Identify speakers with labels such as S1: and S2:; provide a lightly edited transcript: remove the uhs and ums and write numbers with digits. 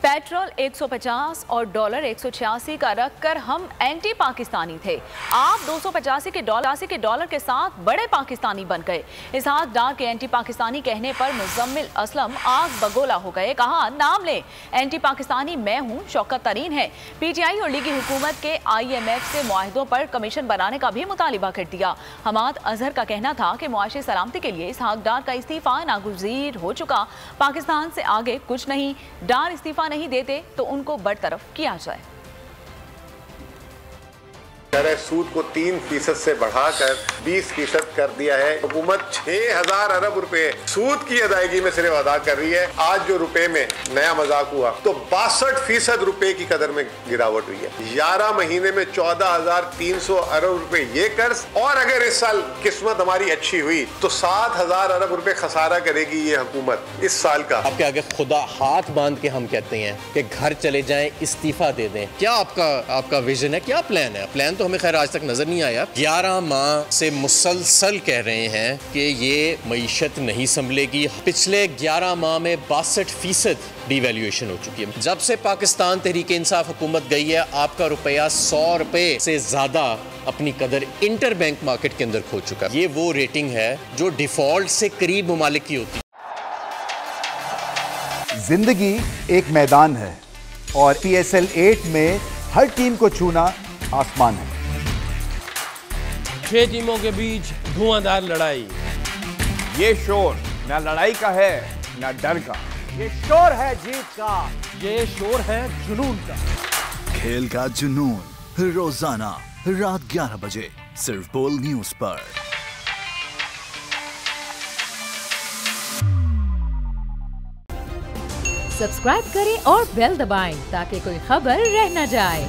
S1: Petrol 150 और dollar 186 का रखकर हम एंटी पाकिस्तानी थे। आप 285 के डॉलर के साथ बड़े पाकिस्तानी बन गए। इसहाक डार के एंटी पाकिस्तानी कहने पर मुजम्मिल असलम आग बगोला हो गए। कहा, नाम ले, एंटी पाकिस्तानी मैं हूं, शौकत तरीन है। पीटीआई और लीगी हुकूमत के IMF से मुआहिदों पर कमीशन बनाने का भी मुतालिबा कर दिया। हमाद अजहर का कहना था कि मुआशी सलामती के लिए इसहाक डार का इस्तीफा नागुज़ीर हो चुका। पाकिस्तान से आगे कुछ नहीं। डार इस्तीफा नहीं देते तो उनको बरतरफ किया जाए।
S2: सूद को 3% से बढ़ाकर 20% कर दिया है। हुकूमत 6000 अरब रुपए सूद की अदायगी में सिर्फ अदा कर रही है। आज जो रुपए में नया मजाक हुआ तो 62% रुपए की कदर में गिरावट हुई है। 11 महीने में 14,300 अरब रुपए ये कर्ज, और अगर इस साल किस्मत हमारी अच्छी हुई तो 7,000 अरब रुपए खसारा करेगी ये हुकूमत इस साल का।
S3: आपके आगे खुदा हाथ बांध के हम कहते हैं कि घर चले जाएं, इस्तीफा दे दें। क्या आपका विजन है, क्या प्लान है? प्लान तो हमें खैर आज तक नजर नहीं आया। 11 माह से मुसलसल कह रहे हैं कि ये मईशत नहीं संभलेगी। पिछले 11 माह में 62% डिवैल्यूएशन हो चुकी है। जब से पाकिस्तान तहरीक इंसाफ हुकूमत गई है, आपका रुपया 100 रुपए से ज्यादा अपनी कदर इंटर बैंक मार्केट के अंदर खो चुका है। ये वो रेटिंग है जो डिफॉल्ट से करीब ममालिक की होती है।
S4: जिंदगी एक मैदान है और PSL 8 में हर टीम को छूना आसमान है।
S5: 6 टीमों के बीच धुआंधार लड़ाई।
S6: ये शोर ना लड़ाई का है ना डर का,
S7: ये शोर है जीत का,
S5: ये शोर है जुनून का।
S8: खेल का जुनून रोजाना रात 11 बजे सिर्फ बोल न्यूज पर।
S9: सब्सक्राइब करें और बेल दबाएं ताकि कोई खबर रह न जाए।